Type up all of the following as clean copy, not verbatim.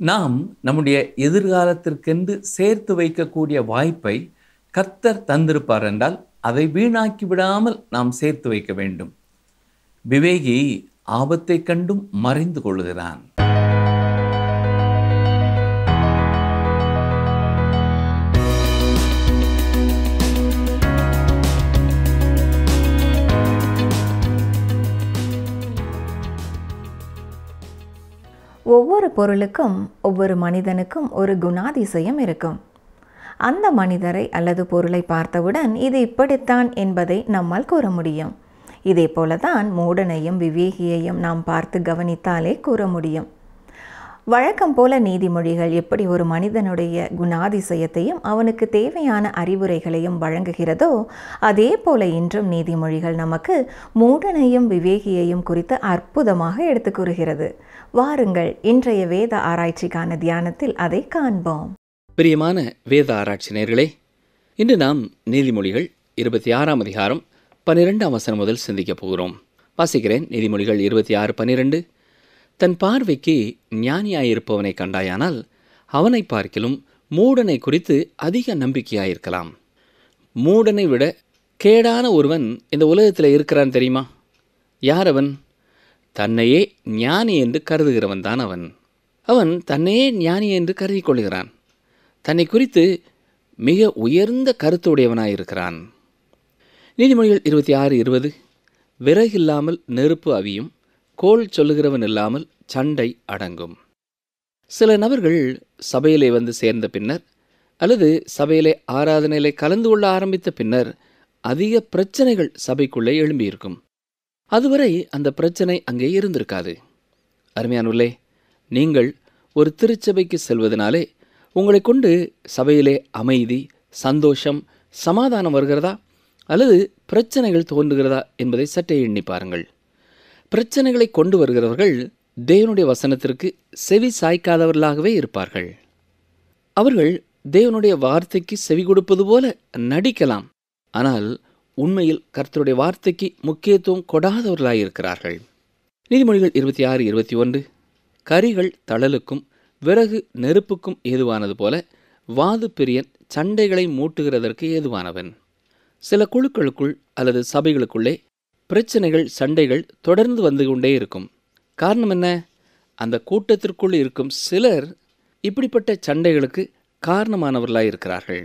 நாம் நம்முடைய எதிர்காலத்திற்கென்று சேர்த்து வைக்கக்கூடிய வாய்ப்பை கர்த்தர் தந்திருப்பார் என்றால் அதை வீணாக்கி விடாமல் நாம் சேர்த்து வைக்க வேண்டும். விவேகி ஆபத்தை கண்டும் மறைந்து கொள்கிறான். ஒவ்வொரு பொருளுக்கும் ஒவ்வொரு மனிதனுக்கும் ஒரு குணாதிசயம் இருக்கும். அந்த மனிதரை அல்லது பொருளை பார்த்தவுடன் இது இப்படித்தான் என்பதை நம்மால் கூற முடியும். இதே போலதான் மூடனையும் விவேகியையும் நாம் பார்த்து கவனித்தாலே கூற முடியும். வழக்கம் போல நீதிமொழிகள் எப்படி ஒரு மனிதனுடைய குணாதிசயத்தையும் அவனுக்கு தேவையான அறிவுரைகளையும் வழங்குகிறதோ, அதே போல இன்றும் நீதிமொழிகள் நமக்கு மூடனையும் விவேகியையும் குறித்து அற்புதமாக எடுத்து கூறுகிறது. வாருங்கள், இன்றைய வேத ஆராய்ச்சிக்கான தியானத்தில் அதை காண்போம். பிரியமான வேத ஆராய்ச்சி நேயர்களே, இன்று நாம் நீதிமொழிகள் 26ஆம் அதிகாரம் 12ஆம் வசனம் முதல் சிந்திக்கப் போகிறோம். வாசிக்கிறேன். நீதிமொழிகள் 26:12. தன் பார்வைக்கு ஞானியாயிருப்பவனை கண்டாயானால் அவனை பார்க்கிலும் மூடனை குறித்து அதிக நம்பிக்கையாயிருக்கலாம். மூடனை விட கேடான ஒருவன் இந்த உலகத்தில் இருக்கிறான் தெரியுமா? யார் அவன்? தன்னையே ஞானி என்று கருதுகிறவன் தான் அவன். அவன் தன்னையே ஞானி என்று கருதி கொள்கிறான். தன்னை குறித்து மிக உயர்ந்த கருத்துடையவனாயிருக்கிறான். நீதிமொழிகள் 26:20. விறகில்லாமல் நெருப்பு அவியும், கோள் சொல்லுகிறவன் இல்லாமல் சண்டை அடங்கும். சில நபர்கள் சபையிலே வந்து சேர்ந்த பின்னர் அல்லது சபையிலே ஆராதனையிலே கலந்து கொள்ள ஆரம்பித்த பின்னர் அதிக பிரச்சனைகள் சபைக்குள்ளே எழும்பியிருக்கும். அதுவரை அந்த பிரச்சனை அங்கே இருந்திருக்காது. அருமையானவர்களே, நீங்கள் ஒரு திருச்சபைக்கு செல்வதனாலே உங்களை கொண்டு சபையிலே அமைதி, சந்தோஷம், சமாதானம் வருகிறதா அல்லது பிரச்சனைகள் தோன்றுகிறதா என்பதை சற்றே எண்ணி பாருங்கள். பிரச்சனைகளை கொண்டு வருகிறவர்கள் தேவனுடைய வசனத்திற்கு செவி சாய்க்காதவர்களாகவே இருப்பார்கள். அவர்கள் தேவனுடைய வார்த்தைக்கு செவி கொடுப்பது போல நடிக்கலாம், ஆனால் உண்மையில் கர்த்தருடைய வார்த்தைக்கு முக்கியத்துவம் கொடாதவர்களாயிருக்கிறார்கள். நீதிமொழிகள் 26:21. கரிகள் தழலுக்கும் விறகு நெருப்புக்கும் ஏதுவானது போல வாது பிரியன் சண்டைகளை மூட்டுகிறதற்கு ஏதுவானவன். சில குழுக்களுக்குள் அல்லது சபைகளுக்குள்ளே பிரச்சனைகள், சண்டைகள் தொடர்ந்து வந்து கொண்டே இருக்கும். காரணம் என்ன? அந்த கூட்டத்திற்குள் இருக்கும் சிலர் இப்படிப்பட்ட சண்டைகளுக்கு காரணமானவர்களாயிருக்கிறார்கள்.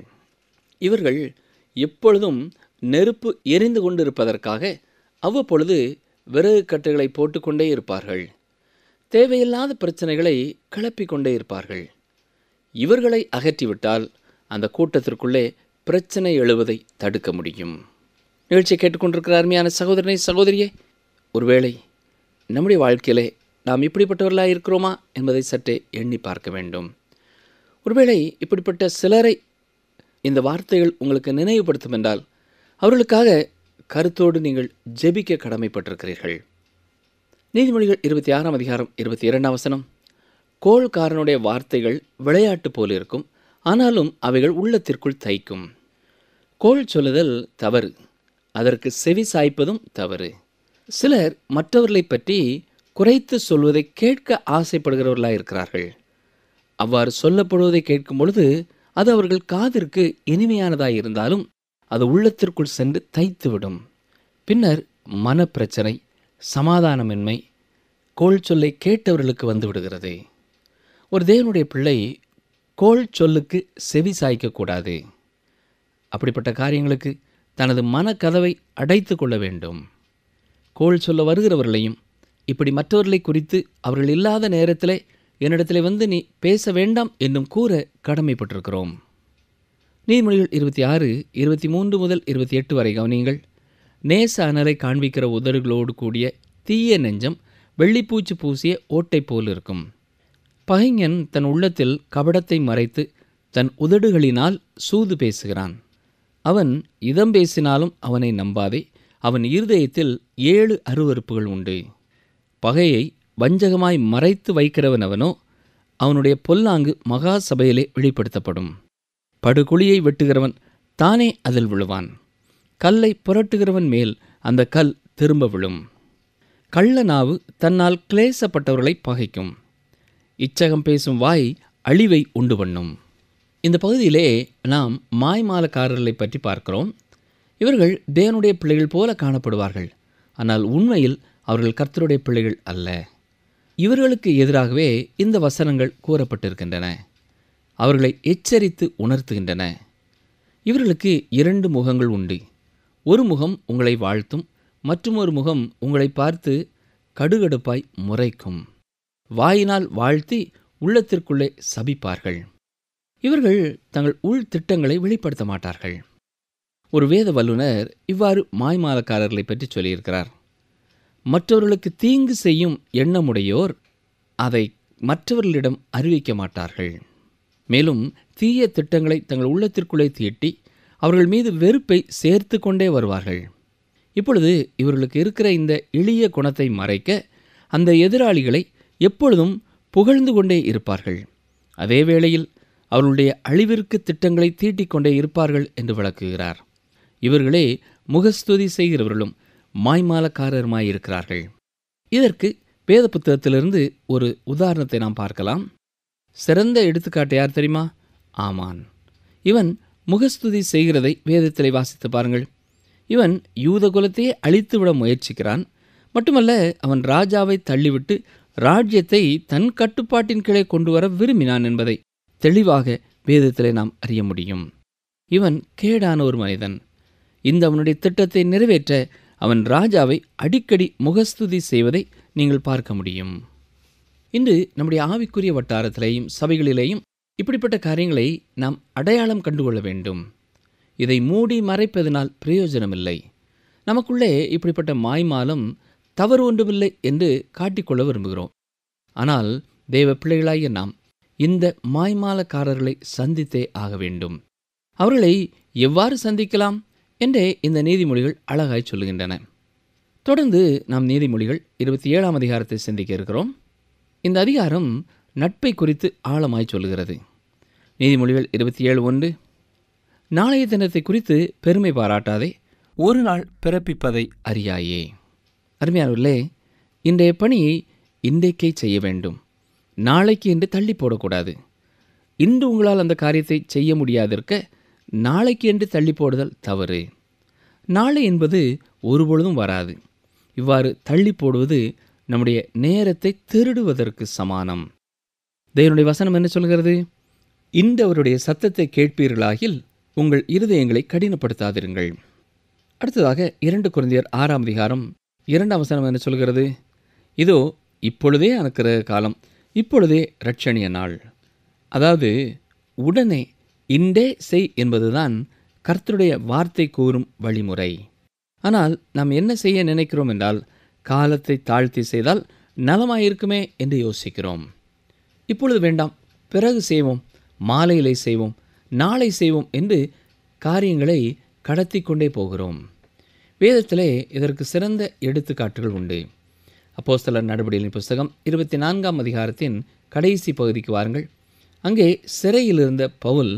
இவர்கள் எப்பொழுதும் நெருப்பு எரிந்து கொண்டு இருப்பதற்காக அவ்வப்பொழுது விறகு கட்டுகளை போட்டுக்கொண்டே இருப்பார்கள். தேவையில்லாத பிரச்சனைகளை கிளப்பிக் கொண்டே இருப்பார்கள். இவர்களை அகற்றிவிட்டால் அந்த கூட்டத்திற்குள்ளே பிரச்சனை எழுவதை தடுக்க முடியும். நிகழ்ச்சியை கேட்டுக்கொண்டிருக்கிற அருமையான சகோதரனை, சகோதரியே, ஒருவேளை நம்முடைய வாழ்க்கையிலே நாம் இப்படிப்பட்டவர்களாக இருக்கிறோமா என்பதை சற்றே எண்ணி பார்க்க வேண்டும். ஒருவேளை இப்படிப்பட்ட சிலரை இந்த வார்த்தைகள் உங்களுக்கு நினைவுபடுத்தும் என்றால் அவர்களுக்காக கருத்தோடு நீங்கள் ஜெபிக்க கடமைப்பட்டிருக்கிறீர்கள். நீதிமொழிகள் 26ஆம் அதிகாரம் 22ஆம் வசனம். கோள்காரனுடைய வார்த்தைகள் விளையாட்டு போல் இருக்கும், ஆனாலும் அவைகள் உள்ளத்திற்குள் தைக்கும். கோள் சொல்லுதல் தவறு, அதற்கு செவி சாய்ப்பதும் தவறு. சிலர் மற்றவர்களை பற்றி குறைத்து சொல்வதை கேட்க ஆசைப்படுகிறவர்களாக இருக்கிறார்கள். அவ்வாறு சொல்லப்படுவதை கேட்கும் பொழுது அது அவர்கள் காதிற்கு இனிமையானதாக இருந்தாலும் அது உள்ளத்திற்குள் சென்று தைத்துவிடும். பின்னர் மனப்பிரச்சனை, சமாதானமின்மை கோள் சொல்லை கேட்டவர்களுக்கு வந்து விடுகிறது. ஒரு தேவனுடைய பிள்ளை கோள் சொல்லுக்கு செவி சாய்க்கக்கூடாது. அப்படிப்பட்ட காரியங்களுக்கு தனது மனக்கதவை அடைத்து கொள்ள வேண்டும். கோள் சொல்ல வருகிறவர்களையும் இப்படி மற்றவர்களை குறித்து அவர்கள் இல்லாத நேரத்திலே என்னிடத்தில் வந்து நீ பேச வேண்டாம் என்னும் கூற கடமைப்பட்டிருக்கிறோம். நீதிமொழிகள் 26:23 முதல் 28 வரை கவனியுங்கள். நேச அனலை காண்பிக்கிற உதடுகளோடு கூடிய தீய நெஞ்சம் வெள்ளிப்பூச்சு பூசிய ஓட்டை போல் இருக்கும். பகைஞன் தன் உள்ளத்தில் கபடத்தை மறைத்து தன் உதடுகளினால் சூது பேசுகிறான். அவன் இதம் பேசினாலும் அவனை நம்பாதே, அவன் இருதயத்தில் 7 அருவருப்புகள் உண்டு. பகையை வஞ்சகமாய் மறைத்து வைக்கிறவன் அவனோ, அவனுடைய பொல்லாங்கு மகா சபையிலே வெளிப்படுத்தப்படும். படுகுழியை வெட்டுகிறவன் தானே அதில் விழுவான். கல்லை புரட்டுகிறவன் மேல் அந்த கல் திரும்ப விழும். கள்ள நாவு தன்னால் கிளேசப்பட்டவர்களை பகைக்கும். இச்சகம் பேசும் வாய் அழிவை உண்டு பண்ணும். இந்த பகுதியிலே நாம் மாய்மாலக்காரர்களை பற்றி பார்க்கிறோம். இவர்கள் தேவனுடைய பிள்ளைகள் போல காணப்படுவார்கள். ஆனால் உண்மையில் அவர்கள் கர்த்தருடைய பிள்ளைகள் அல்ல. இவர்களுக்கு எதிராகவே இந்த வசனங்கள் கூறப்பட்டிருக்கின்றன. அவர்களை எச்சரித்து உணர்த்துகின்றன. இவர்களுக்கு 2 முகங்கள் உண்டு. ஒரு முகம் உங்களை வாழ்த்தும், மற்றொரு முகம் உங்களை பார்த்து கடுகடுப்பாய் முறைக்கும். வாயினால் வாழ்த்தி உள்ளத்திற்குள்ளே சபிப்பார்கள். இவர்கள் தங்கள் உள் திட்டங்களை வெளிப்படுத்த மாட்டார்கள். ஒரு வேத வல்லுனர் இவ்வாறு மாய்மாலக்காரர்களை பற்றி சொல்லியிருக்கிறார். மற்றவர்களுக்கு தீங்கு செய்யும் எண்ணமுடையோர் அதை மற்றவர்களிடம் அறிவிக்க மாட்டார்கள். மேலும் தீய திட்டங்களை தங்கள் உள்ளத்திற்குள்ளே தீட்டி அவர்கள் மீது வெறுப்பை சேர்த்து கொண்டே வருவார்கள். இப்பொழுது இவர்களுக்கு இருக்கிற இந்த எளிய குணத்தை மறைக்க அந்த எதிராளிகளை எப்பொழுதும் புகழ்ந்து கொண்டே இருப்பார்கள். அதே வேளையில் அவர்களுடைய அழிவிற்கு திட்டங்களை தீட்டிக் கொண்டே இருப்பார்கள் என்று விளக்குகிறார். இவர்களே முகஸ்துதி செய்கிறவர்களும் மாய்மாலக்காரருமாயிருக்கிறார்கள். இதற்கு வேத புத்தகத்திலிருந்து ஒரு உதாரணத்தை நாம் பார்க்கலாம். சிறந்த எடுத்துக்காட்டு யார் தெரியுமா? ஆமான். இவன் முகஸ்துதி செய்கிறதை வேதத்திலே வாசித்து பாருங்கள். இவன் யூத குலத்தையே அழித்துவிட முயற்சிக்கிறான். மட்டுமல்ல, அவன் ராஜாவை தள்ளிவிட்டு ராஜ்யத்தை தன் கட்டுப்பாட்டின் கீழே கொண்டு வர விரும்பினான் என்பதை தெளிவாக வேதத்திலே நாம் அறிய முடியும். இவன் கேடான ஒரு மனிதன். இந்த அவனுடைய திட்டத்தை நிறைவேற்ற அவன் ராஜாவை அடிக்கடி முகஸ்துதி செய்வதை நீங்கள் பார்க்க முடியும். இன்று நம்முடைய ஆவிக்குரிய வட்டாரத்திலேயும் சபைகளிலேயும் இப்படிப்பட்ட காரியங்களை நாம் அடையாளம் கண்டுகொள்ள வேண்டும். இதை மூடி மறைப்பதனால் பிரயோஜனமில்லை. நமக்குள்ளே இப்படிப்பட்ட மாய்மாலம் தவறு ஒன்றுமில்லை என்று காட்டிக்கொள்ள விரும்புகிறோம். ஆனால் தேவ பிள்ளைகளாகிய நாம் இந்த மாய்மாலக்காரர்களை சந்தித்தே ஆக வேண்டும். அவர்களை எவ்வாறு சந்திக்கலாம் என்றே இந்த நீதிமொழிகள் அழகாய் சொல்லுகின்றன. தொடர்ந்து நாம் நீதிமொழிகள் 27ஆம் அதிகாரத்தை சிந்திக்க இருக்கிறோம். இந்த அதிகாரம் நட்பை குறித்து ஆழமாய் சொல்லுகிறது. நீதிமொழிகள் 27:1, நாளைய தினத்தை குறித்து பெருமை பாராட்டாதே, ஒரு நாள் பிறப்பிப்பதை அறியாயே. அருமையானவர்களே, இன்றைய பணியை இன்றைக்கே செய்ய வேண்டும். நாளைக்கு என்று தள்ளி போடக்கூடாது. இன்று உங்களால் அந்த காரியத்தை செய்ய முடியாதிருக்க நாளைக்கு என்று தள்ளி போடுதல் தவறு. நாளை என்பது ஒருபொழுதும் வராது. இவ்வாறு தள்ளி போடுவது நம்முடைய நேரத்தை திருடுவதற்கு சமானம். தேவனுடைய வசனம் என்ன சொல்கிறது? இன்று அவருடைய சத்தத்தை கேட்பீர்களாகில் உங்கள் இருதயங்களை கடினப்படுத்தாதிருங்கள். அடுத்ததாக 2 கொரிந்தியர் 6ஆம் அதிகாரம் 2ஆம் வசனம் என்ன சொல்கிறது? இதோ இப்பொழுதே அனுக்கிரக காலம், இப்பொழுதே இரட்சணிய நாள். அதாவது உடனே இன்றே செய் என்பதுதான் கர்த்தருடைய வார்த்தை கூறும் வழிமுறை. ஆனால் நாம் என்ன செய்ய நினைக்கிறோம் என்றால், காலத்தை தாழ்த்தி செய்தால் நலமாயிருக்குமே என்று யோசிக்கிறோம். இப்பொழுது வேண்டாம், பிறகு செய்வோம், மாலையிலே செய்வோம், நாளை செய்வோம் என்று காரியங்களை கடத்தி கொண்டே போகிறோம். வேதத்திலே இதற்கு சிறந்த எடுத்துக்காட்டுகள் உண்டு. அப்போஸ்தலர் நடபடிகளின் புஸ்தகம் 24ஆம் அதிகாரத்தின் கடைசி பகுதிக்கு வாருங்கள். அங்கே சிறையில் இருந்த பவுல்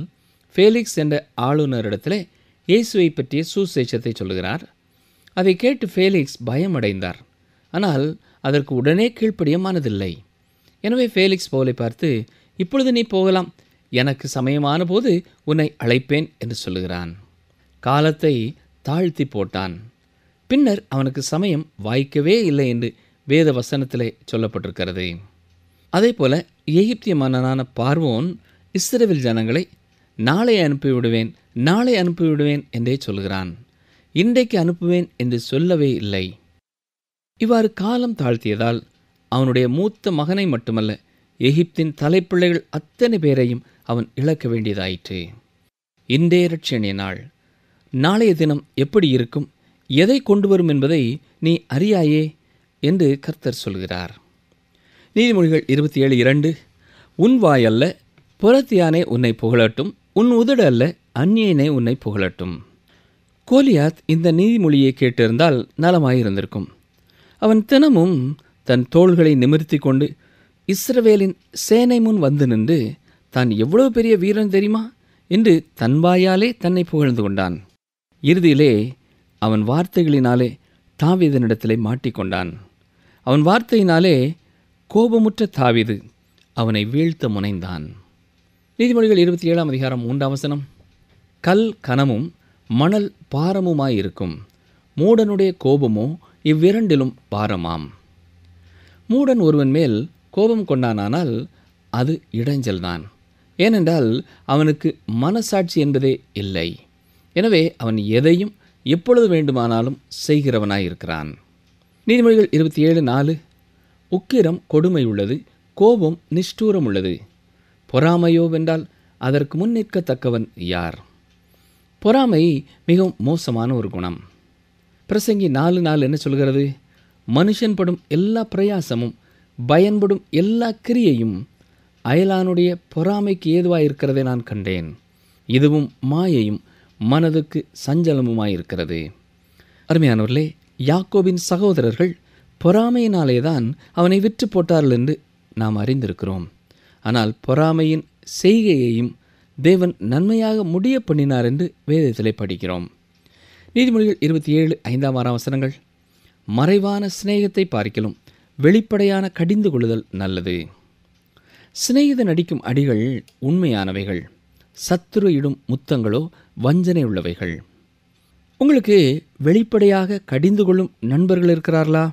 ஃபேலிக்ஸ் என்ற ஆளுநரிடத்திலே இயேசுவை பற்றிய சுசேஷத்தை சொல்லுகிறார். அதை கேட்டு ஃபேலிக்ஸ் பயமடைந்தார். ஆனால் அதற்கு உடனே கீழ்ப்படிய மனதில்லை. எனவே ஃபேலிக்ஸ் பவுலை பார்த்து, இப்பொழுது நீ போகலாம், எனக்கு சமயமான போது உன்னை அழைப்பேன் என்று சொல்லுகிறான். காலத்தை தாழ்த்தி போட்டான். பின்னர் அவனுக்கு சமயம் வாய்க்கவே இல்லை என்று வேத வசனத்திலே சொல்லப்பட்டிருக்கிறது. அதே போல எகிப்திய மன்னனான பார்வோன் இஸ்ரவேல் ஜனங்களை நாளை அனுப்பிவிடுவேன், நாளை அனுப்பிவிடுவேன் என்றே சொல்கிறான். இன்றைக்கு அனுப்புவேன் என்று சொல்லவே இல்லை. இவ்வாறு காலம் தாழ்த்தியதால் அவனுடைய மூத்த மகனை மட்டுமல்ல, எகிப்தின் தலைப்பிள்ளைகள் அத்தனை பேரையும் அவன் இழக்க வேண்டியதாயிற்று. இன்றே இரட்சணிய நாள். நாளைய தினம் எப்படி இருக்கும், எதை கொண்டு வரும் என்பதை நீ அறியாயே என்று கர்த்தர் சொல்கிறார். நீதிமொழிகள் 27:2, உன் வாயல்ல புறத்தியானே உன்னை புகழட்டும், உன் உதடு அல்ல அந்நியனே உன்னை புகழட்டும். கோலியாத் இந்த நீதிமொழியை கேட்டிருந்தால் நலமாயிருந்திருக்கும். அவன் தினமும் தன் தோள்களை நிமிர்த்தி கொண்டு இஸ்ரவேலின் சேனை முன் வந்து நின்று, தான் எவ்வளவு பெரிய வீரன் தெரியுமா என்று தன் வாயாலே தன்னை புகழ்ந்து கொண்டான். இறுதியிலே அவன் வார்த்தைகளினாலே தாவீதினிடத்திலே மாட்டிக்கொண்டான். அவன் வார்த்தையினாலே கோபமுற்ற தாவீது அவனை வீழ்த்த முனைந்தான். நீதிமொழிகள் 27ஆம் அதிகாரம் 3ஆம் வசனம். கல் கனமும் மணல் பாரமுமாயிருக்கும், மூடனுடைய கோபமோ இவ்விரண்டிலும் பாரமாம். மூடன் ஒருவன் மேல் கோபம் கொண்டானால் அது இடைஞ்சல்தான். ஏனென்றால் அவனுக்கு மனசாட்சி என்பதே இல்லை. எனவே அவன் எதையும் எப்பொழுது வேண்டுமானாலும் செய்கிறவனாயிருக்கிறான். நீதிமொழிகள் 27:4. உக்கிரம் கொடுமை உள்ளது, கோபம் நிஷ்டூரம் உள்ளது, பொறாமையோ வென்றால் அதற்கு முன் நிற்கத்தக்கவன் யார்? பொறாமை மிகவும் மோசமான ஒரு குணம். பிரசங்கி 4:4 என்ன சொல்கிறது? மனுஷன் படும் எல்லா பிரயாசமும் பயன்படும் எல்லா கிரியையும் அயலானுடைய பொறாமைக்கு ஏதுவாயிருக்கிறதை நான் கண்டேன். இதுவும் மாயையும் மனதுக்கு சஞ்சலமுமாயிருக்கிறது. அருமையானவர்களே, யாக்கோபின் சகோதரர்கள் பொறாமையினாலே தான் அவனை விற்று போட்டார்கள் என்று நாம் அறிந்திருக்கிறோம். ஆனால் பொறாமையின் செய்கையையும் தேவன் நன்மையாக முடிய பண்ணினார் என்று வேதத்திலே படிக்கிறோம். நீதிமொழிகள் 27:5-6 வசனங்கள். மறைவான சிநேகத்தை பார்க்கிலும் வெளிப்படையான கடிந்து கொள்ளுதல் நல்லது. சிநேகிதன் அடிக்கும் அடிகள் உண்மையானவைகள், சத்துரு இடும் முத்தங்களோ வஞ்சனை உள்ளவைகள். உங்களுக்கு வெளிப்படையாக கடிந்து கொள்ளும் நண்பர்கள் இருக்கிறார்களா?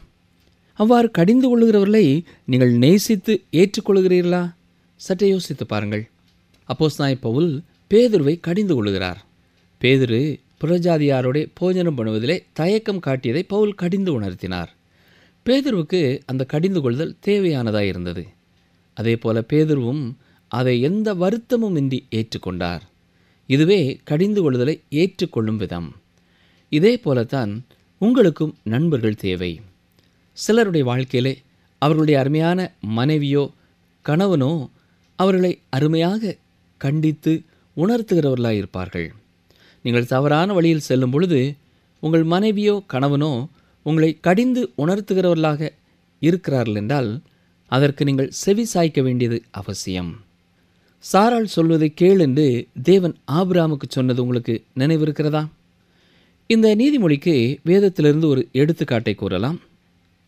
அவ்வாறு கடிந்து கொள்ளுகிறவர்களை நீங்கள் நேசித்து ஏற்றுக்கொள்கிறீர்களா? சற்றே யோசித்து பாருங்கள். அப்போஸ்தலனாகிய பவுல் பேதுருவை கடிந்து கொள்ளுகிறார். பேதுரு புறஜாதியாரோட போஜனம் பண்ணுவதிலே தயக்கம் காட்டியதை பவுல் கடிந்து உணர்த்தினார். பேதுருவுக்கு அந்த கடிந்து கொள்ளுதல் தேவையானதாக இருந்தது. அதே போல பேதுருவும் அதை எந்த வருத்தமும் இன்றி ஏற்றுக்கொண்டார். இதுவே கடிந்து கொள்ளுதலை ஏற்றுக்கொள்ளும் விதம். இதே போலத்தான் உங்களுக்கும் நண்பர்கள் தேவை. சிலருடைய வாழ்க்கையிலே அவர்களுடைய அருமையான மனைவியோ கணவனோ அவர்களை அருமையாக கண்டித்து உணர்த்துகிறவர்களாக இருப்பார்கள். நீங்கள் தவறான வழியில் செல்லும் பொழுது உங்கள் மனைவியோ கணவனோ உங்களை கடிந்து உணர்த்துகிறவர்களாக இருக்கிறார்கள் என்றால் அதற்கு நீங்கள் செவி சாய்க்க வேண்டியது அவசியம். சாராள் சொல்வதை கேள் என்று தேவன் ஆபிரகாமுக்கு சொன்னது உங்களுக்கு நினைவிருக்கிறதா? இந்த நீதிமொழிக்கு வேதத்திலிருந்து ஒரு எடுத்துக்காட்டை கூறலாம்.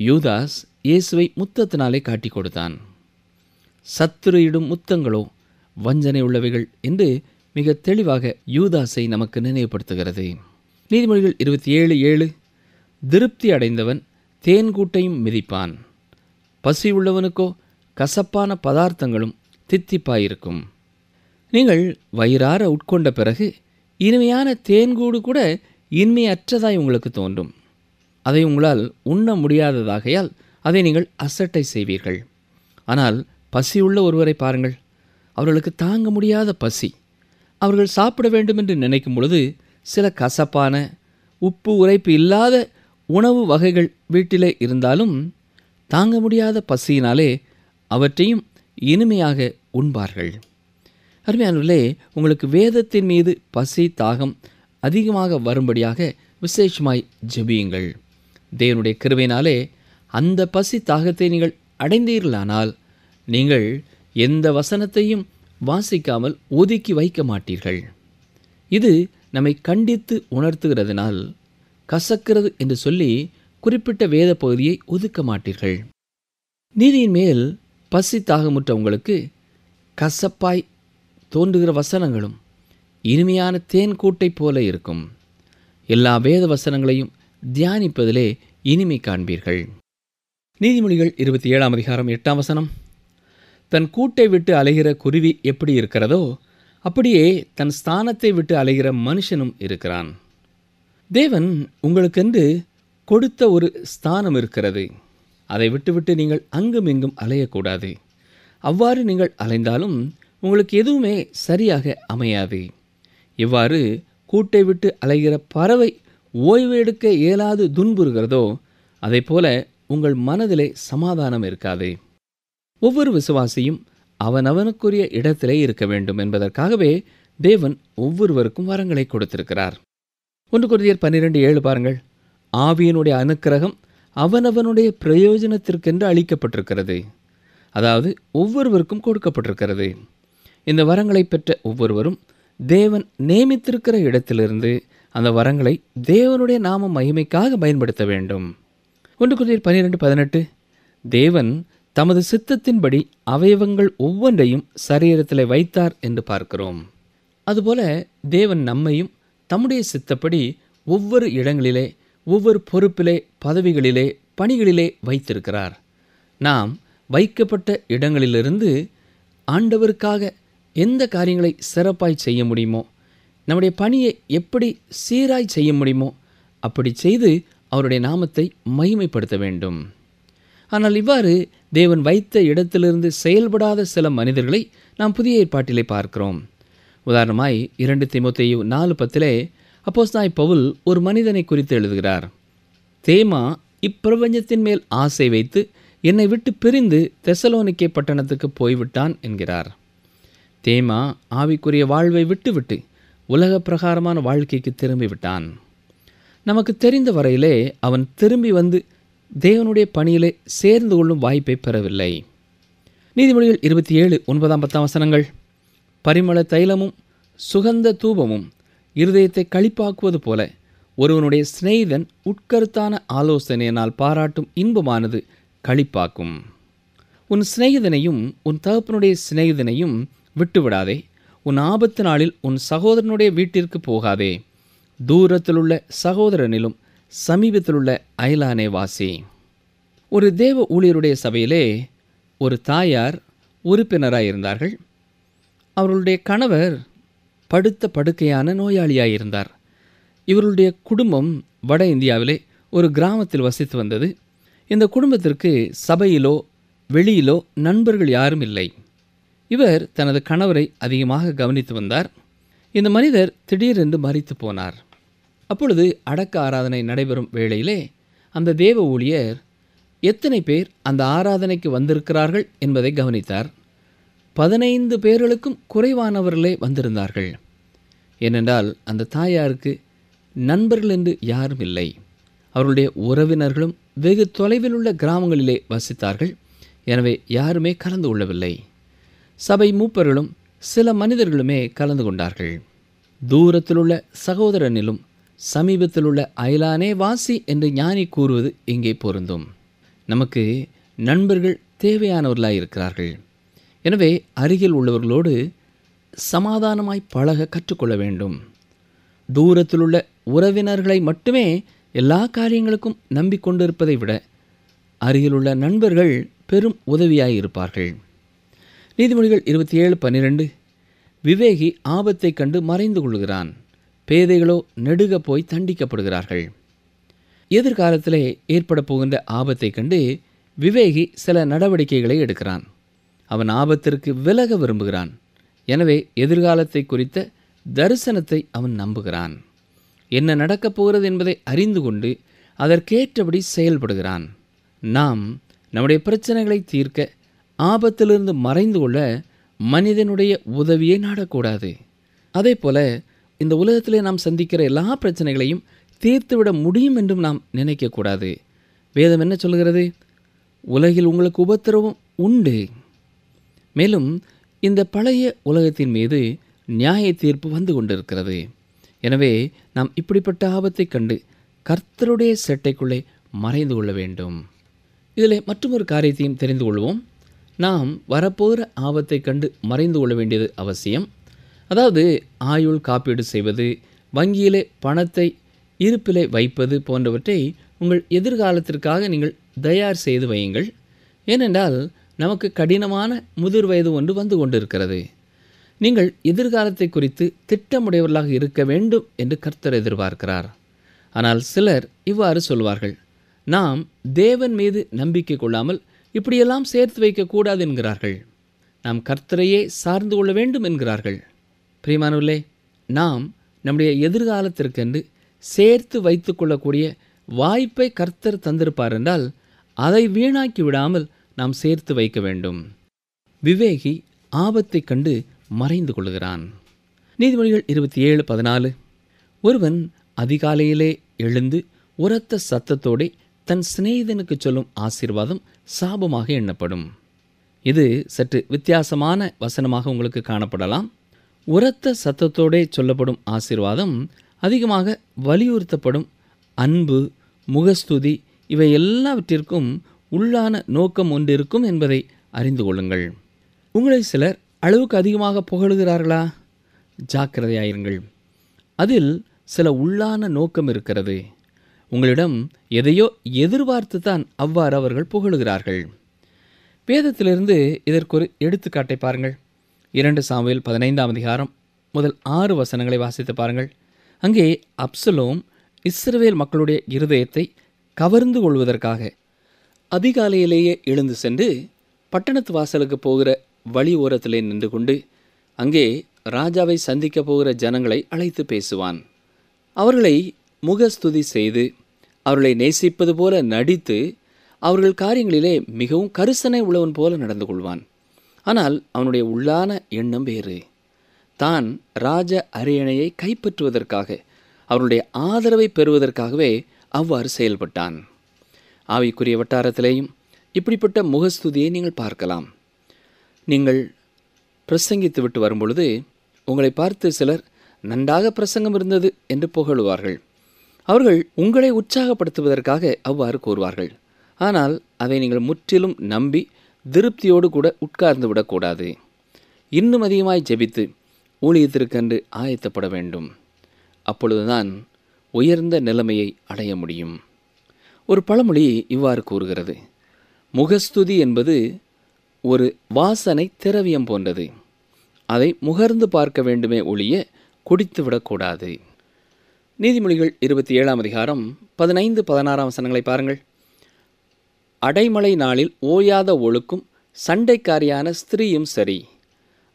யூதாஸ் இயேசுவை முத்தத்தினாலே காட்டி கொடுத்தான். சத்துரு இடும் முத்தங்களோ வஞ்சனை உள்ளவைகள் என்று மிக தெளிவாக யூதாஸை நமக்கு நினைவுபடுத்துகிறது. நீதிமொழிகள் 27:7. திருப்தி அடைந்தவன் தேன்கூட்டையும் மிதிப்பான், பசி உள்ளவனுக்கோ கசப்பான பதார்த்தங்களும் தித்திப்பாயிருக்கும். நீங்கள் வயிறார உட்கொண்ட பிறகு இனிமையான தேன்கூடு கூட இனிமையற்றதாய் உங்களுக்கு தோன்றும். அதை உங்களால் உண்ண முடியாததாகையால் அதை நீங்கள் அசட்டை செய்வீர்கள். ஆனால் பசியுள்ள ஒருவரை பாருங்கள். அவர்களுக்கு தாங்க முடியாத பசி. அவர்கள் சாப்பிட வேண்டும் என்று நினைக்கும் பொழுது சில கசப்பான உப்பு உரைப்பு இல்லாத உணவு வகைகள் வீட்டிலே இருந்தாலும் தாங்க முடியாத பசியினாலே அவற்றையும் இனிமையாக உண்பார்கள். அருமையானவர்களே, உங்களுக்கு வேதத்தின் மீது பசி தாகம் அதிகமாக வரும்படியாக விசேஷமாய் ஜெபியுங்கள். தேவனுடைய கிருபையினாலே அந்த பசி தாகத்தை நீங்கள் அடைந்தீர்களானால் நீங்கள் எந்த வசனத்தையும் வாசிக்காமல் ஒதுக்கி வைக்க மாட்டீர்கள். இது நம்மை கண்டித்து உணர்த்துகிறதுனால் கசக்கிறது என்று சொல்லி குறிப்பிட்ட வேத பகுதியை ஒதுக்க மாட்டீர்கள். நீதியின் மேல் பசி தாகமுற்ற உங்களுக்கு கசப்பாய் தோன்றுகிற வசனங்களும் இனிமையான தேன் கூட்டை போல இருக்கும். எல்லா வேத வசனங்களையும் தியானிப்பதிலே இனிமை காண்பீர்கள். நீதிமொழிகள் 27ஆம் அதிகாரம் 8ஆம் வசனம். தன் கூட்டை விட்டு அலைகிற குருவி எப்படி இருக்கிறதோ அப்படியே தன் ஸ்தானத்தை விட்டு அலைகிற மனுஷனும் இருக்கிறான். தேவன் உங்களுக்கென்று கொடுத்த ஒரு ஸ்தானம் இருக்கிறது. அதை விட்டுவிட்டு நீங்கள் அங்கும் இங்கும் அலையக்கூடாது. அவ்வாறு நீங்கள் அலைந்தாலும் உங்களுக்கு எதுவுமே சரியாக அமையாது. இவ்வாறு கூட்டை விட்டு அலைகிற பறவை ஓய்வு எடுக்க இயலாது துன்புறுகிறதோ அதை போல உங்கள் மனதிலே சமாதானம் இருக்காது. ஒவ்வொரு விசுவாசியும் அவனவனுக்குரிய இடத்திலே இருக்க வேண்டும் என்பதற்காகவே தேவன் ஒவ்வொருவருக்கும் வரங்களை கொடுத்திருக்கிறார். 1 கொரிந்தியர் 12:7 பாருங்கள். ஆவியினுடைய அனுக்கிரகம் அவனவனுடைய பிரயோஜனத்திற்கென்று அளிக்கப்பட்டிருக்கிறது. அதாவது ஒவ்வொருவருக்கும் கொடுக்கப்பட்டிருக்கிறது. இந்த வரங்களை பெற்ற ஒவ்வொருவரும் தேவன் நியமித்திருக்கிற இடத்திலிருந்து அந்த வரங்களை தேவனுடைய நாம மகிமைக்காக பயன்படுத்த வேண்டும். 1 கொரிந்தியர் 12:18 தேவன் தமது சித்தத்தின்படி அவயவங்கள் ஒவ்வொன்றையும் சரீரத்தில் வைத்தார் என்று பார்க்கிறோம். அதுபோல தேவன் நம்மையும் தம்முடைய சித்தப்படி ஒவ்வொரு இடங்களிலே, ஒவ்வொரு பொறுப்பிலே, பதவிகளிலே, பணிகளிலே வைத்திருக்கிறார். நாம் வைக்கப்பட்ட இடங்களிலிருந்து ஆண்டவருக்காக எந்த காரியங்களை சிறப்பாய் செய்ய முடியுமோ, நம்முடைய பணியை எப்படி சீராய் செய்ய முடியுமோ அப்படி செய்து அவருடைய நாமத்தை மகிமைப்படுத்த வேண்டும். ஆனால் இவ்வாறு தேவன் வைத்த இடத்திலிருந்து செயல்படாத சில மனிதர்களை நாம் புதிய ஏற்பாட்டிலே பார்க்கிறோம். உதாரணமாய் 2 தீமோத்தேயு 4:10 அப்போஸ்தலனாகிய பவுல் ஒரு மனிதனை குறித்து எழுதுகிறார். தேமா இப்பிரபஞ்சத்தின் மேல் ஆசை வைத்து என்னை விட்டு பிரிந்து தெசலோனிக்கே பட்டணத்துக்கு போய்விட்டான் என்கிறார். தேமா ஆவிக்குரிய வாழ்வை விட்டுவிட்டு உலக பிரகாரமான வாழ்க்கைக்கு திரும்பிவிட்டான். நமக்கு தெரிந்த வரையிலே அவன் திரும்பி வந்து தேவனுடைய பணியிலே சேர்ந்து கொள்ளும் வாய்ப்பை பெறவில்லை. நீதிமொழிகள் 27:9-10 பரிமள தைலமும் சுகந்த தூபமும் இருதயத்தை களிப்பாக்குவது போல ஒருவனுடைய சிநேகிதன் உட்கருத்தான ஆலோசனையினால் பாராட்டும் இன்பமானது களிப்பாக்கும். உன் சிநேகிதனையும் உன் தகப்பனுடைய சிநேகிதனையும் விட்டுவிடாதே. உன் ஆபத்து நாளில் உன் சகோதரனுடைய வீட்டிற்கு போகாதே. தூரத்திலுள்ள சகோதரனிலும் சமீபத்திலுள்ள அயலானே வாசி. ஒரு தேவ ஊழியருடைய சபையிலே ஒரு தாயார் உறுப்பினராக இருந்தார்கள். அவர்களுடைய கணவர் படுத்த படுக்கையான நோயாளியாயிருந்தார். இவர்களுடைய குடும்பம் வட இந்தியாவிலே ஒரு கிராமத்தில் வசித்து வந்தது. இந்த குடும்பத்திற்கு சபையிலோ வெளியிலோ நண்பர்கள் யாரும் இல்லை. இவர் தனது கணவரை அதிகமாக கவனித்து வந்தார். இந்த மனிதர் திடீரென்று மரித்து போனார். அப்பொழுது அடக்க ஆராதனை நடைபெறும் வேளையிலே அந்த தேவ ஊழியர் எத்தனை பேர் அந்த ஆராதனைக்கு வந்திருக்கிறார்கள் என்பதை கவனித்தார். 15 பேர்களுக்கும் குறைவானவர்களே வந்திருந்தார்கள். ஏனென்றால் அந்த தாயாருக்கு நண்பர்கள் என்று யாரும் இல்லை. அவர்களுடைய உறவினர்களும் வெகு தொலைவில் உள்ள கிராமங்களிலே வசித்தார்கள். எனவே யாருமே கலந்து கொள்ளவில்லை. சபை மூப்பர்களும் சில மனிதர்களுமே கலந்து கொண்டார்கள். தூரத்திலுள்ள சகோதரனிலும் சமீபத்திலுள்ள அயலானே வாசி என்று ஞானி கூறுவது இங்கே பொருந்தும். நமக்கு நண்பர்கள் தேவையானவர்களாக இருக்கிறார்கள். எனவே அருகில் உள்ளவர்களோடு சமாதானமாய் பழக கற்றுக்கொள்ள வேண்டும். தூரத்திலுள்ள உறவினர்களை மட்டுமே எல்லா காரியங்களுக்கும் நம்பிக்கொண்டிருப்பதை விட அருகிலுள்ள நண்பர்கள் பெரும் உதவியாயிருப்பார்கள். நீதிமொழிகள் 27:12 விவேகி ஆபத்தை கண்டு மறைந்து கொள்கிறான், பேதைகளோ நெடுக போய் தண்டிக்கப்படுகிறார்கள். எதிர்காலத்திலே ஏற்பட போகின்ற ஆபத்தை கண்டு விவேகி சில நடவடிக்கைகளை எடுக்கிறான். அவன் ஆபத்திற்கு விலக விரும்புகிறான். எனவே எதிர்காலத்தை குறித்த தரிசனத்தை அவன் நம்புகிறான். என்ன நடக்கப் போகிறது என்பதை அறிந்து கொண்டு அதற்கேற்றபடி செயல்படுகிறான். நாம் நம்முடைய பிரச்சனைகளை தீர்க்க ஆபத்திலிருந்து மறைந்து கொள்ள மனிதனுடைய உதவியை நாடக்கூடாது. அதே போல இந்த உலகத்திலே நாம் சந்திக்கிற எல்லா பிரச்சனைகளையும் தீர்த்துவிட முடியும் என்றும் நாம் நினைக்கக்கூடாது. வேதம் என்ன சொல்கிறது? உலகில் உங்களுக்கு உபத்திரவம் உண்டு. மேலும் இந்த பழைய உலகத்தின் மீது நியாய தீர்ப்பு வந்து கொண்டிருக்கிறது. எனவே நாம் இப்படிப்பட்ட ஆபத்தை கண்டு கர்த்தருடைய செட்டைக்குள்ளே மறைந்து கொள்ள வேண்டும். இதில் மற்றொரு காரியத்தையும் தெரிந்து கொள்வோம். நாம் வரப்போகிற ஆபத்தை கண்டு மறைந்து கொள்ள வேண்டியது அவசியம். அதாவது ஆயுள் காப்பீடு செய்வது, வங்கியிலே பணத்தை இருப்பிலே வைப்பது போன்றவற்றை உங்கள் எதிர்காலத்திற்காக நீங்கள் தயார் செய்து வையுங்கள். ஏனென்றால் நமக்கு கடினமான முதிர் வயது ஒன்று வந்து கொண்டிருக்கிறது. நீங்கள் எதிர்காலத்தை குறித்து திட்டமுடையவர்களாக இருக்க வேண்டும் என்று கர்த்தர் எதிர்பார்க்கிறார். ஆனால் சிலர் இவ்வாறு சொல்வார்கள், நாம் தேவன் மீது நம்பிக்கை கொள்ளாமல் இப்படியெல்லாம் சேர்த்து வைக்கக்கூடாது என்கிறார்கள். நாம் கர்த்தரையே சார்ந்து கொள்ள வேண்டும் என்கிறார்கள். பிரியமானவர்களே, நாம் நம்முடைய எதிர்காலத்திற்கென்று சேர்த்து வைத்து கொள்ளக்கூடிய வாய்ப்பை கர்த்தர் தந்திருப்பார் என்றால் அதை வீணாக்கி விடாமல் நாம் சேர்த்து வைக்க வேண்டும். விவேகி ஆபத்தை கண்டு மறைந்து கொள்கிறான். நீதிமொழிகள் 27:14 ஒருவன் அதிகாலையிலே எழுந்து உரத்த சத்தத்தோடு தன் சிநேகிதனுக்கு சொல்லும் ஆசீர்வாதம் சாபமாக எண்ணப்படும். இது சற்று வித்தியாசமான வசனமாக உங்களுக்கு காணப்படலாம். உரத்த சத்தத்தோடே சொல்லப்படும் ஆசீர்வாதம் அதிகமாக வலியுறுத்தப்படும் அன்பு, முகஸ்துதி இவை எல்லாவற்றிற்கும் உள்ளான நோக்கம் ஒன்றிருக்கும் என்பதை அறிந்து கொள்ளுங்கள். உங்களை சிலர் அளவுக்கு அதிகமாக புகழுகிறார்களா? ஜாக்கிரதையாயிருங்கள். அதில் சில உள்ளான நோக்கம் இருக்கிறது. உங்களிடம் எதையோ எதிர்பார்த்து தான் அவ்வாறு அவர்கள் புகழுகிறார்கள். வேதத்திலிருந்து இதற்கொரு எடுத்துக்காட்டை பாருங்கள். 2 சாமுவேல் 15ஆம் அதிகாரம் முதல் 6 வசனங்களை வாசித்து பாருங்கள். அங்கே அப்சலோம் இஸ்ரவேல் மக்களுடைய இருதயத்தை கவர்ந்து கொள்வதற்காக அதிகாலையிலேயே எழுந்து சென்று பட்டணத்து வாசலுக்கு போகிற வழி ஓரத்திலே நின்று கொண்டு அங்கே ராஜாவை சந்திக்க போகிற ஜனங்களை அழைத்து பேசுவான். அவர்களை முகஸ்துதி செய்து அவர்களை நேசிப்பது போல நடித்து அவர்கள் காரியங்களிலே மிகவும் கரிசனை உள்ளவன் போல நடந்து கொள்வான். ஆனால் அவனுடைய உள்ளான எண்ணம் வேறு. தான் ராஜ அரியணையை கைப்பற்றுவதற்காக அவருடைய ஆதரவை பெறுவதற்காகவே அவ்வாறு செயல்பட்டான். ஆவிக்குரிய வட்டாரத்திலேயும் இப்படிப்பட்ட முகஸ்துதியை நீங்கள் பார்க்கலாம். நீங்கள் பிரசங்கித்து விட்டு வரும்பொழுது உங்களை பார்த்து சிலர் நன்றாக பிரசங்கம் இருந்தது என்று புகழுவார்கள். அவர்கள் உங்களை உற்சாகப்படுத்துவதற்காக அவ்வாறு கூறுவார்கள். ஆனால் அதை நீங்கள் முற்றிலும் நம்பி திருப்தியோடு கூட உட்கார்ந்து விடக்கூடாது. இன்னும் அதிகமாய் ஜெபித்து ஊழியத்திற்கென்று ஆயத்தப்பட வேண்டும். அப்பொழுதுதான் உயர்ந்த நிலைமையை அடைய முடியும். ஒரு பழமொழி இவ்வாறு கூறுகிறது, முகஸ்துதி என்பது ஒரு வாசனை திரவியம் போன்றது. அதை முகர்ந்து பார்க்க வேண்டுமே ஒழிய குடித்து விடக்கூடாது. நீதிமொழிகள் 27ஆம் அதிகாரம் 15-16 வசனங்களை பாருங்கள். அடைமழை நாளில் ஓயாத ஒழுக்கும் சண்டைக்காரியான ஸ்திரீயும் சரி.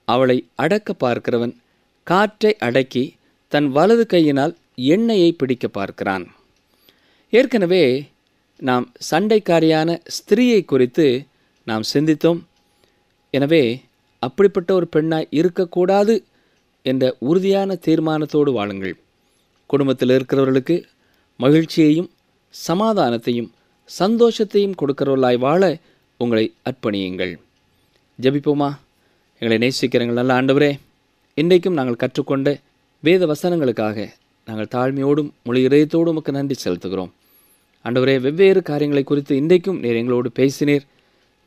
அவளை அடக்க பார்க்கிறவன் காற்றை அடக்கி தன் வலது கையினால் எண்ணெயை பிடிக்க பார்க்கிறான். ஏற்கனவே நாம் சண்டைக்காரியான ஸ்திரீயை குறித்து நாம் சிந்தித்தோம். எனவே அப்படிப்பட்ட ஒரு பெண்ணாய் இருக்கக்கூடாது என்ற உறுதியான தீர்மானத்தோடு வாழுங்கள். குடும்பத்தில் இருக்கிறவர்களுக்கு மகிழ்ச்சியையும் சமாதானத்தையும் சந்தோஷத்தையும் கொடுக்கிறவர்களாய் வாழ உங்களை அர்ப்பணியுங்கள். ஜெபிப்போமா? எங்களை நேசிக்கிறங்கள் நல்ல ஆண்டவரே, இன்றைக்கும் நாங்கள் கற்றுக்கொண்ட வேத வசனங்களுக்காக நாங்கள் தாழ்மையோடும் முழு இதயத்தோடும் உமக்கு நன்றி செலுத்துகிறோம். ஆண்டவரே, வெவ்வேறு காரியங்களை குறித்து இன்றைக்கும் நீர் எங்களோடு பேசினீர்.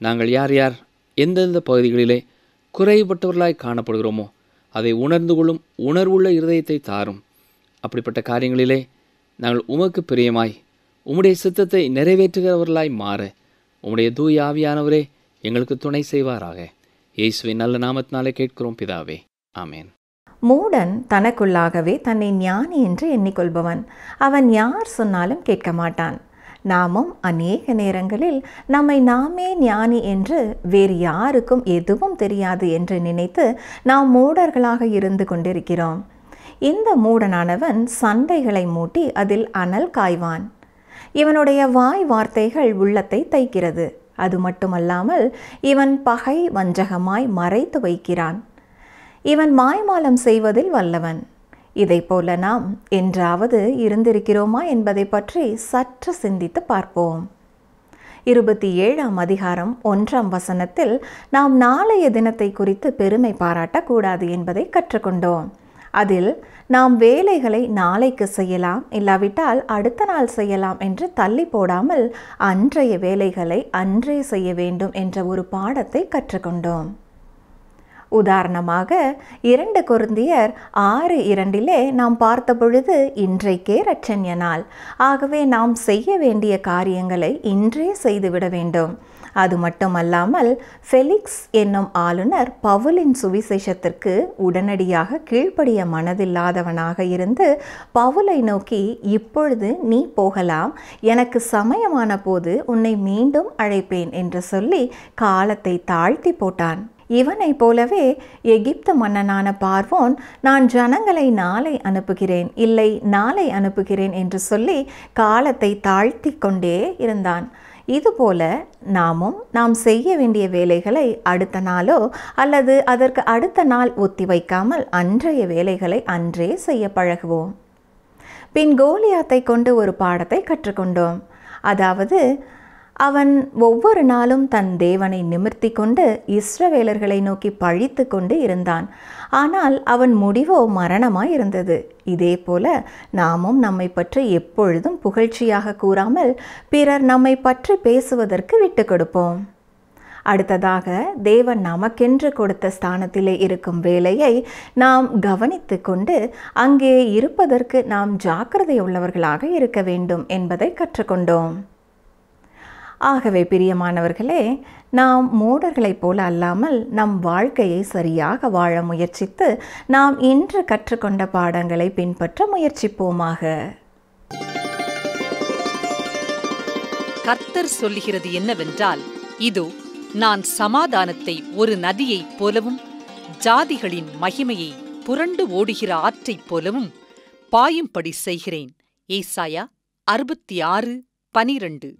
நாங்கள் யார் யார் எந்தெந்த பகுதிகளிலே குறைபட்டவர்களாய் காணப்படுகிறோமோ அதை உணர்ந்து கொள்ளும் உணர்வுள்ள இருதயத்தை தாரும். அப்படிப்பட்ட காரியங்களிலே நாங்கள் உமக்கு பிரியமாய் உம்முடைய சித்தத்தை நிறைவேற்றுகிறவர்களாய் மாற உம்முடைய தூய ஆவியானவரே எங்களுக்கு துணை செய்வாராக. இயேசுவின் நல்ல நாமத்தினாலே கேட்கிறோம் பிதாவே, ஆமேன். மூடன் தனக்குள்ளாகவே தன்னை ஞானி என்று எண்ணிக்கொள்பவன் அவன் யார் சொன்னாலும் கேட்க மாட்டான். நாமும் அநேக நேரங்களில் நம்மை நாமே ஞானி என்று வேறு யாருக்கும் எதுவும் தெரியாது என்று நினைத்து நாம் மூடர்களாக இருந்து கொண்டிருக்கிறோம். இந்த மூடனானவன் சண்டைகளை மூட்டி அதில் அனல் காய்வான். இவனுடைய வாய் வார்த்தைகள் உள்ளத்தை தைக்கிறது. அது மட்டுமல்லாமல் இவன் பகை வஞ்சகமாய் மறைத்து வைக்கிறான். இவன் மாய்மாலம் செய்வதில் வல்லவன். இதை போல நாம் என்றாவது இருந்திருக்கிறோமா என்பதை பற்றி சற்று சிந்தித்து பார்ப்போம். 27ஆம் அதிகாரம் 1ஆம் வசனத்தில் நாம் நாளைய தினத்தை குறித்து பெருமை பாராட்டக்கூடாது என்பதை கற்றுக்கொண்டோம். அதில் நாம் வேலைகளை நாளைக்கு செய்யலாம், இல்லாவிட்டால் அடுத்த நாள் செய்யலாம் என்று தள்ளி போடாமல் அன்றைய வேலைகளை அன்றே செய்ய வேண்டும் என்ற ஒரு பாடத்தை கற்றுக்கொண்டோம். உதாரணமாக 2 கொரிந்தியர் 6:2 நாம் பார்த்த பொழுது இன்றைக்கே இரட்சண்ய நாள், ஆகவே நாம் செய்ய வேண்டிய காரியங்களை இன்றே செய்துவிட வேண்டும். அது மட்டுமல்லாமல் ஃபெலிக்ஸ் என்னும் ஆளுநர் பவுலின் சுவிசேஷத்திற்கு உடனடியாக கீழ்ப்படிய மனதில்லாதவனாக இருந்து பவுலை நோக்கி, இப்பொழுது நீ போகலாம், எனக்கு சமயமான போது உன்னை மீண்டும் அழைப்பேன் என்று சொல்லி காலத்தை தாழ்த்தி போட்டான். இவனை போலவே எகிப்து மன்னனான பார்வோன், நான் ஜனங்களை நாளை அனுப்புகிறேன், இல்லை நாளை அனுப்புகிறேன் என்று சொல்லி காலத்தை தாழ்த்தி கொண்டே இருந்தான். இதுபோல நாமும் நாம் செய்ய வேண்டிய வேலைகளை அடுத்த நாளோ அல்லது அதற்கு அடுத்த நாள் ஒத்தி வைக்காமல் அன்றைய வேலைகளை அன்றே செய்ய பழகுவோம். பின் கோலியாத்தை கொண்டு ஒரு பாடத்தை கற்றுக்கொண்டோம். அதாவது அவன் ஒவ்வொரு நாளும் தன் தேவனை நிமிர்த்தி கொண்டு இஸ்ரவேலர்களை நோக்கி பழித்து கொண்டு இருந்தான். ஆனால் அவன் முடிவோ மரணமாய் இருந்தது. இதே போல நாமும் நம்மை பற்றி எப்பொழுதும் புகழ்ச்சியாக கூறாமல் பிறர் நம்மை பற்றி பேசுவதற்கு விட்டு கொடுப்போம். அடுத்ததாக, தேவன் நமக்கென்று கொடுத்த ஸ்தானத்திலே இருக்கும் வேலையை நாம் கவனித்து கொண்டு அங்கே இருப்பதற்கு நாம் ஜாக்கிரதை உள்ளவர்களாக இருக்க வேண்டும் என்பதை கற்றுக்கொண்டோம். ஆகவே பிரியமானவர்களே, நாம் மூடர்களைப் போல அல்லாமல் நம் வாழ்க்கையை சரியாக வாழ முயற்சித்து நாம் இன்று கற்றுக்கொண்ட பாடங்களை பின்பற்ற முயற்சிப்போமாக. கர்த்தர் சொல்லுகிறது என்னவென்றால், இதோ நான் சமாதானத்தை ஒரு நதியைப் போலவும் ஜாதிகளின் மகிமையை புரண்டு ஓடுகிற ஆற்றைப் போலவும் பாயும்படி செய்கிறேன். ஏசாயா 66:12.